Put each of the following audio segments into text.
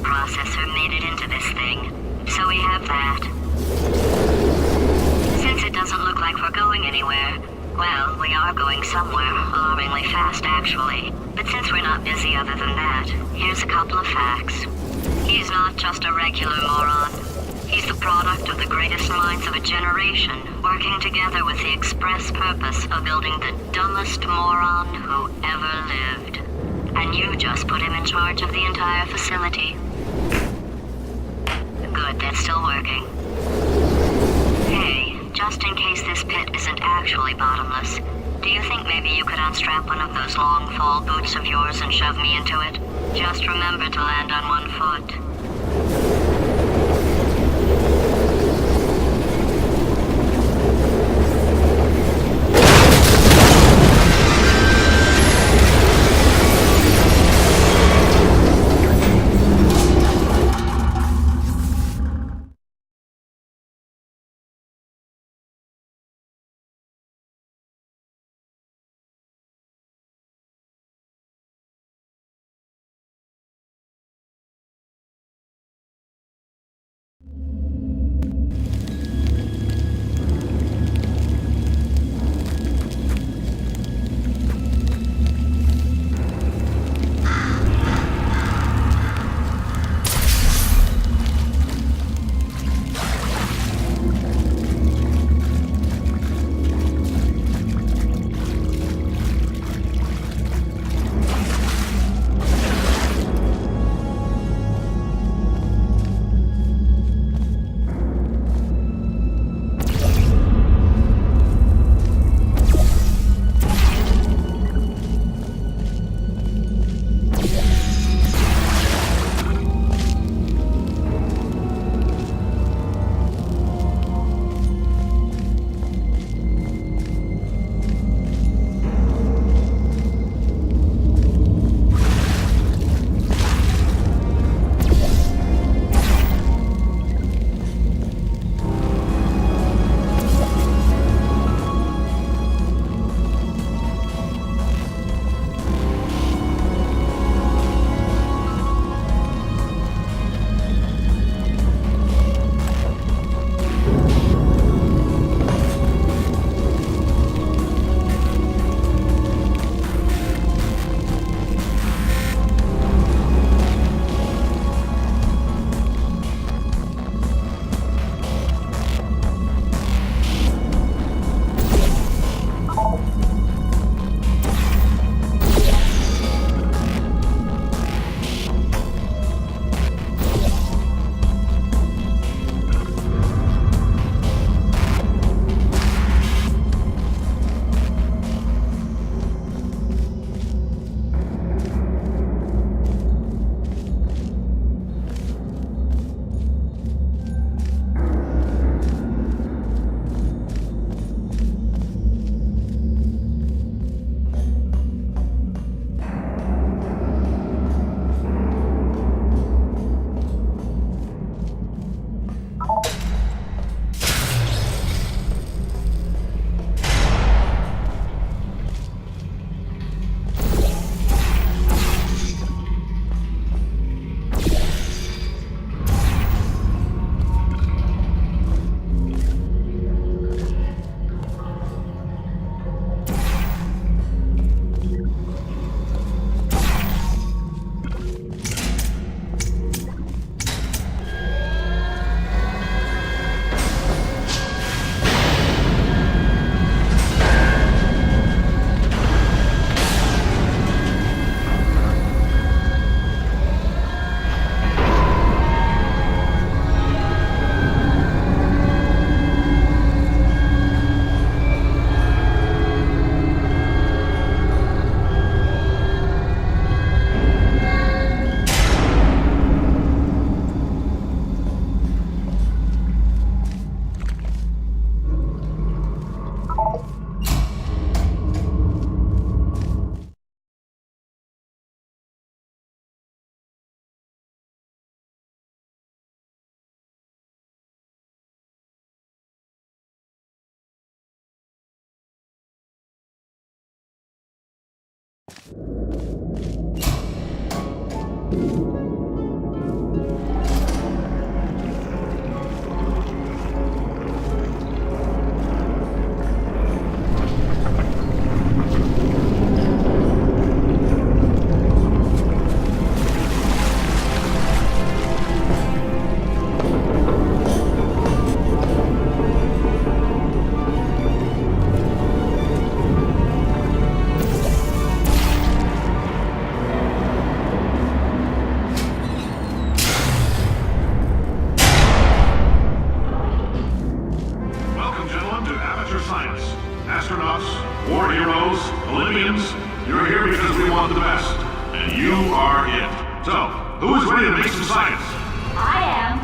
processor made it into this thing, so we have that. Since it doesn't look like we're going anywhere, well, we are going somewhere, alarmingly fast actually. But since we're not busy other than that, here's a couple of facts. He's not just a regular moron. He's the product of the greatest minds of a generation, working together with the express purpose of building the dumbest moron who ever lived. And you just put him in charge of the entire facility. Good, that's still working. Hey, just in case this pit isn't actually bottomless, do you think maybe you could unstrap one of those long fall boots of yours and shove me into it? Just remember to land on one foot. ready to make some science? I am.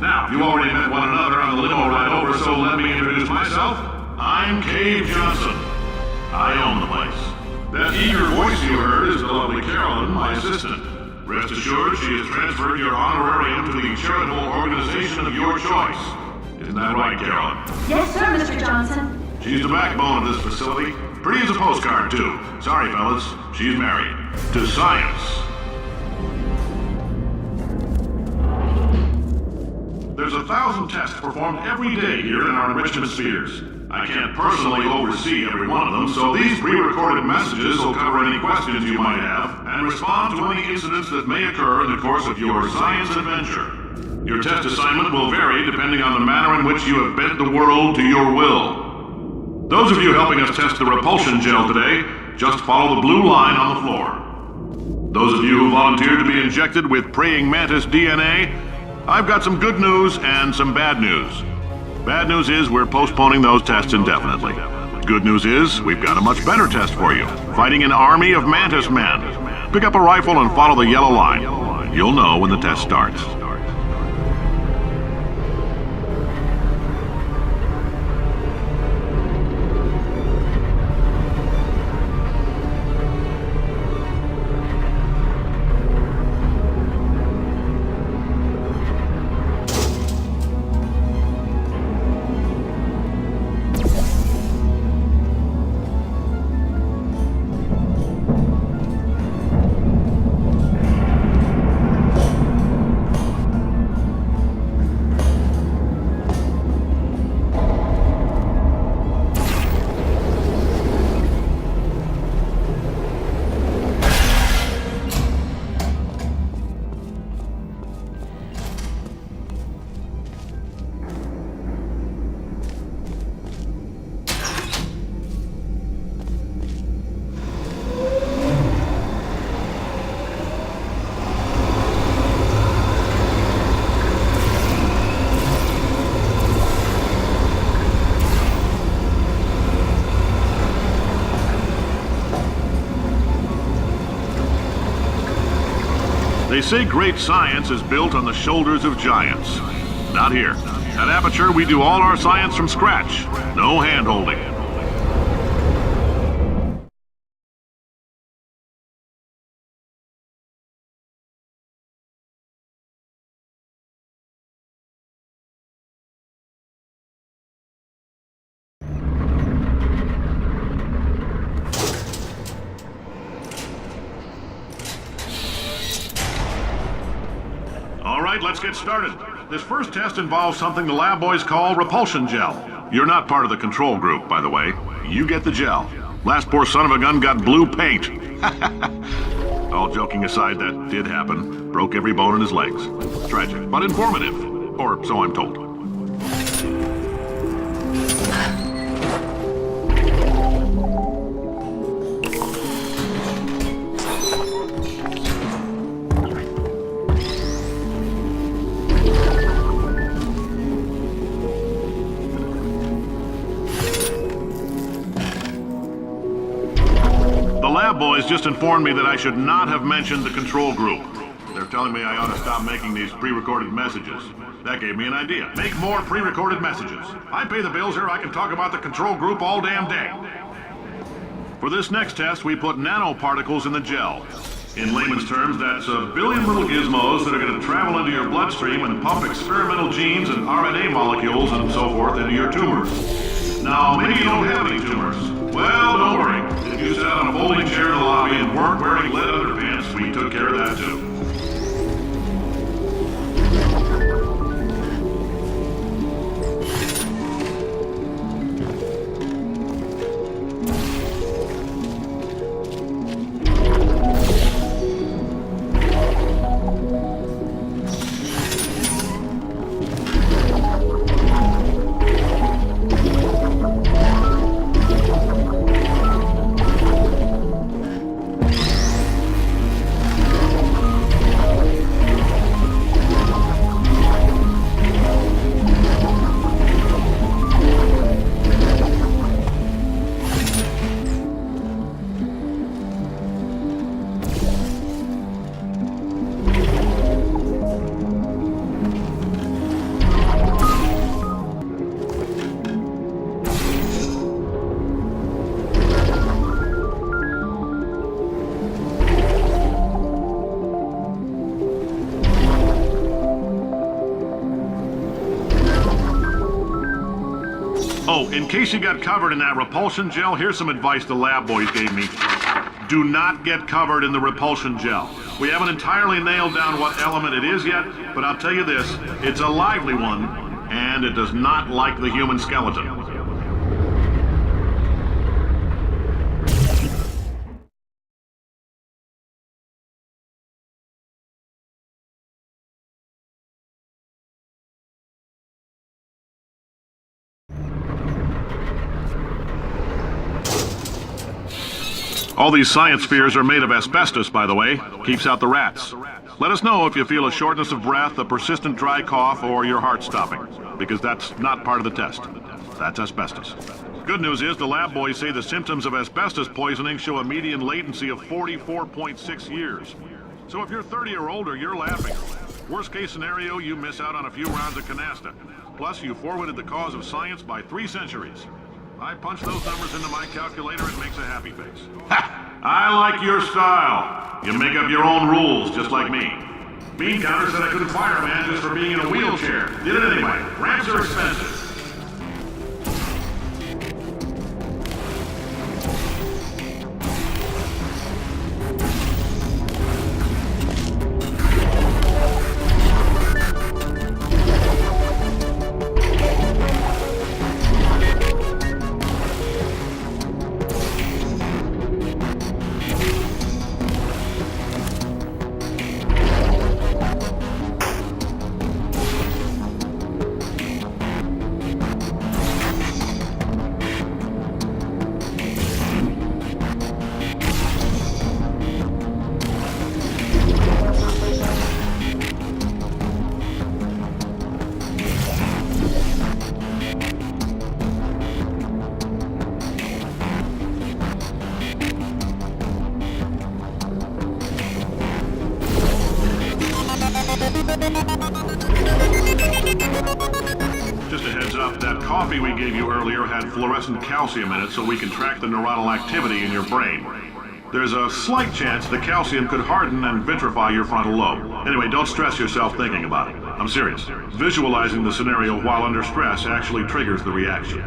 Now, you already met one another on the limo ride over, so let me introduce myself. I'm Cave Johnson. I own the place. That eager voice you heard is the lovely Carolyn, my assistant. Rest assured, she has transferred your honorarium to the charitable organization of your choice. Isn't that right, Carolyn? Yes, sir, Mr. Johnson. She's the backbone of this facility. Pretty as a postcard, too. Sorry, fellas. She's married. To science. There's 1,000 tests performed every day here in our enrichment spheres. I can't personally oversee every one of them, so these pre-recorded messages will cover any questions you might have and respond to any incidents that may occur in the course of your science adventure. Your test assignment will vary depending on the manner in which you have bent the world to your will. Those of you helping us test the repulsion gel today, just follow the blue line on the floor. Those of you who volunteered to be injected with praying mantis DNA, I've got some good news and some bad news. Bad news is we're postponing those tests indefinitely. Good news is we've got a much better test for you. Fighting an army of mantis men. Pick up a rifle and follow the yellow line. You'll know when the test starts. They say great science is built on the shoulders of giants. Not here. At Aperture, we do all our science from scratch. No hand-holding. All right, let's get started. This first test involves something the lab boys call repulsion gel. You're not part of the control group, by the way. You get the gel. Last poor son of a gun got blue paint. All joking aside, that did happen. Broke every bone in his legs. Tragic, but informative. Or so I'm told. The lab boys just informed me that I should not have mentioned the control group. They're telling me I ought to stop making these pre-recorded messages. That gave me an idea. Make more pre-recorded messages. I pay the bills here, I can talk about the control group all damn day. For this next test, we put nanoparticles in the gel. In layman's terms, that's a billion little gizmos that are going to travel into your bloodstream and pump experimental genes and RNA molecules and so forth into your tumors. Now, maybe you don't have any tumors. Well, don't worry. If you sat on a folding chair in the lobby and weren't wearing lead underpants, we took care of that too. Oh, in case you got covered in that repulsion gel, here's some advice the lab boys gave me. Do not get covered in the repulsion gel. We haven't entirely nailed down what element it is yet, but I'll tell you this, it's a lively one, and it does not like the human skeleton. All these science spheres are made of asbestos, by the way. Keeps out the rats. Let us know if you feel a shortness of breath, a persistent dry cough, or your heart stopping, because that's not part of the test. That's asbestos. Good news is the lab boys say the symptoms of asbestos poisoning show a median latency of 44.6 years. So if you're 30 or older, you're laughing. Worst case scenario, you miss out on a few rounds of canasta. Plus, you forwarded the cause of science by 3 centuries. I punch those numbers into my calculator, it makes a happy face. Ha! I like your style. You make up your own rules, just like me. Bean Counter said I couldn't fire a man just for being in a wheelchair. Did it anyway. Ramps are expensive. Just a heads up, that coffee we gave you earlier had fluorescent calcium in it so we can track the neuronal activity in your brain. There's a slight chance the calcium could harden and vitrify your frontal lobe. Anyway, don't stress yourself thinking about it. I'm serious. Visualizing the scenario while under stress actually triggers the reaction.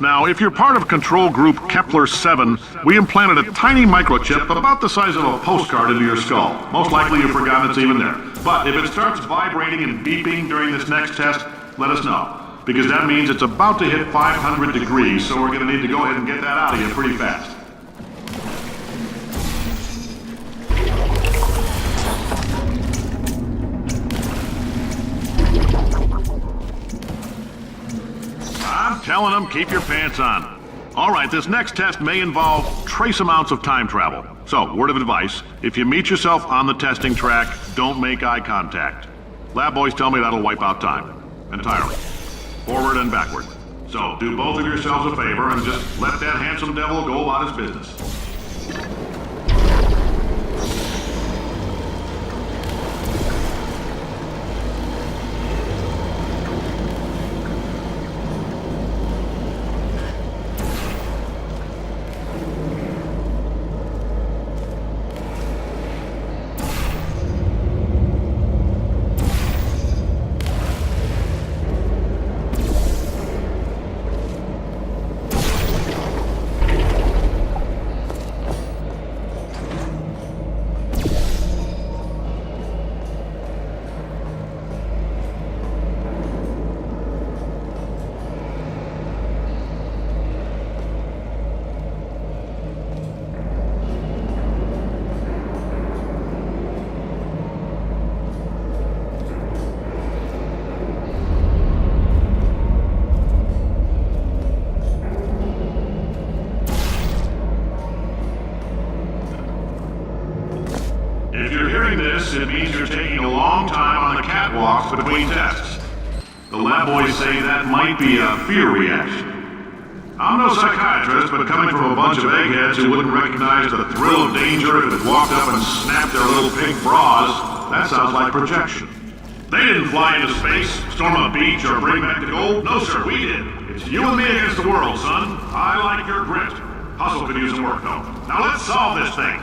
Now, if you're part of Control Group Kepler-7, we implanted a tiny microchip about the size of a postcard into your skull. Most likely you've forgotten it's even there. But if it starts vibrating and beeping during this next test, let us know. Because that means it's about to hit 500 degrees, so we're going to need to go ahead and get that out of you pretty fast. I'm telling them, keep your pants on. All right, this next test may involve trace amounts of time travel. So, word of advice, if you meet yourself on the testing track, don't make eye contact. Lab boys tell me that'll wipe out time. Entirely. Forward and backward. So, do both of yourselves a favor and just let that handsome devil go about his business. It means you're taking a long time on the catwalks between tests. The lab boys say that might be a fear reaction. I'm no psychiatrist, but coming from a bunch of eggheads who wouldn't recognize the thrill of danger if it walked up and snapped their little pink bras, that sounds like projection. They didn't fly into space, storm a beach, or bring back the gold. No, sir, we did. It's you and me against the world, son. I like your grit. Hustle could use some work, though. Now let's solve this thing.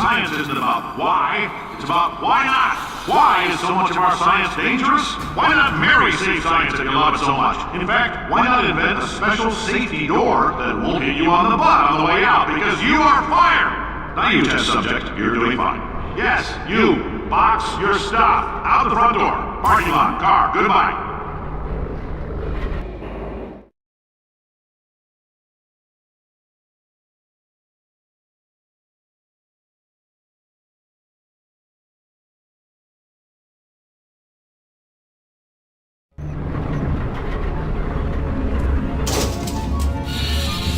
Science isn't about why, it's about why not. Why is so much of our science dangerous? Why not marry safe science if you love it so much? In fact, why not invent a special safety door that won't hit you on the butt on the way out because you are fired? Now you test subject, you're doing fine. Yes, you, box your stuff, out the front door, parking lot, car, goodbye.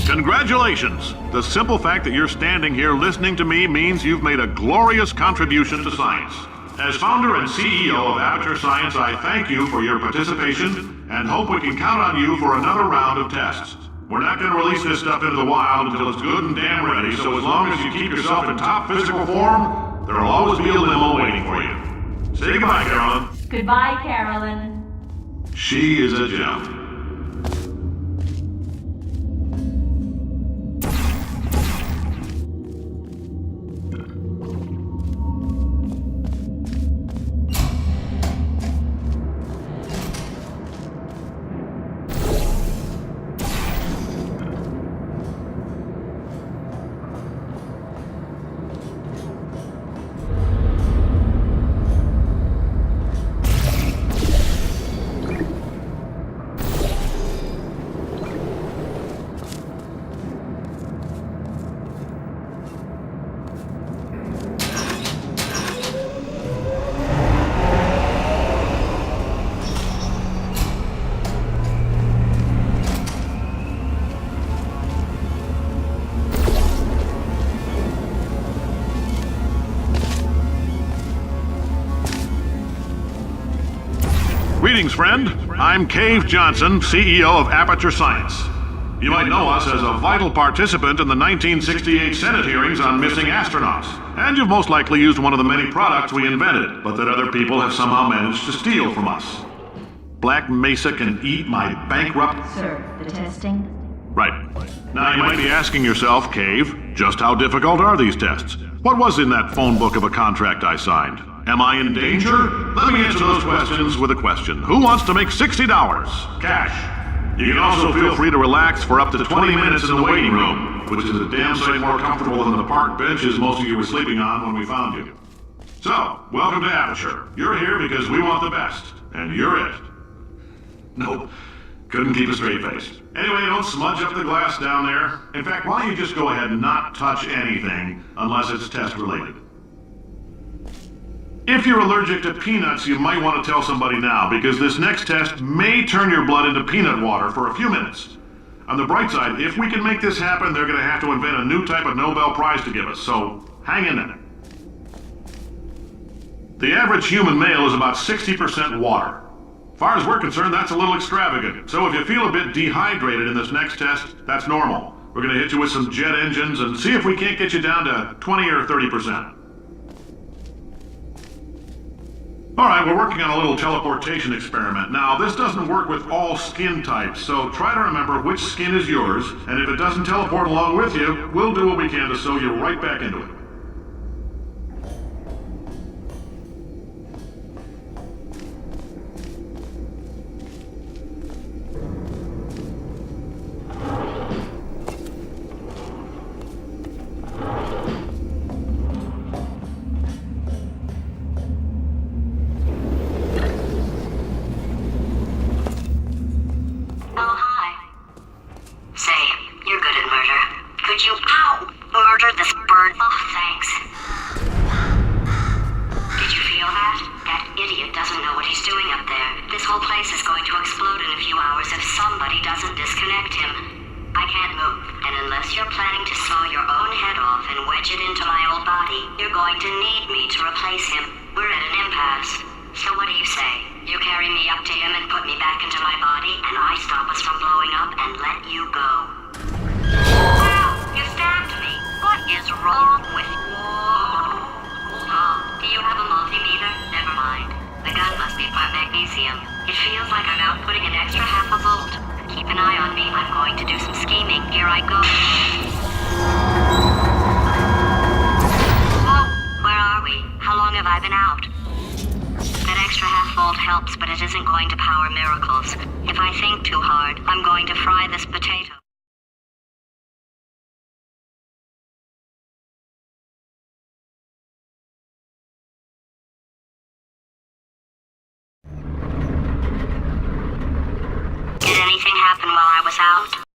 Congratulations! The simple fact that you're standing here listening to me means you've made a glorious contribution to science. As founder and CEO of Aperture Science, I thank you for your participation and hope we can count on you for another round of tests. We're not going to release this stuff into the wild until it's good and damn ready, so as long as you keep yourself in top physical form, there'll always be a limo waiting for you. Say goodbye, Carolyn. Goodbye, Carolyn. She is a gem. Greetings, friend. I'm Cave Johnson, CEO of Aperture Science. You might know us as a vital participant in the 1968 Senate hearings on missing astronauts. And you've most likely used one of the many products we invented, but that other people have somehow managed to steal from us. Black Mesa can eat my bankrupt... Sir, the testing? Right. Now you might be asking yourself, Cave, just how difficult are these tests? What was in that phone book of a contract I signed? Am I in danger? Let me answer those questions with a question. Who wants to make $60? Cash. You can also feel free to relax for up to 20 minutes in the waiting room, which is a damn sight more comfortable than the park benches most of you were sleeping on when we found you. So, welcome to Aperture. You're here because we want the best, and you're it. Nope. Couldn't keep a straight face. Anyway, don't smudge up the glass down there. In fact, why don't you just go ahead and not touch anything unless it's test related. If you're allergic to peanuts, you might want to tell somebody now, because this next test may turn your blood into peanut water for a few minutes. On the bright side, if we can make this happen, they're going to have to invent a new type of Nobel Prize to give us, so hang in there. The average human male is about 60% water. As far as we're concerned, that's a little extravagant. So if you feel a bit dehydrated in this next test, that's normal. We're going to hit you with some jet engines and see if we can't get you down to 20 or 30%. All right, we're working on a little teleportation experiment. Now, this doesn't work with all skin types, so try to remember which skin is yours, and if it doesn't teleport along with you, we'll do what we can to sew you right back into it. magnesium. It feels like I'm outputting an extra half a volt. Keep an eye on me. I'm going to do some scheming. Here I go. Whoa! Where are we? How long have I been out? That extra half volt helps, but it isn't going to power miracles. If I think too hard, I'm going to fry this potato. Did anything happen while I was out?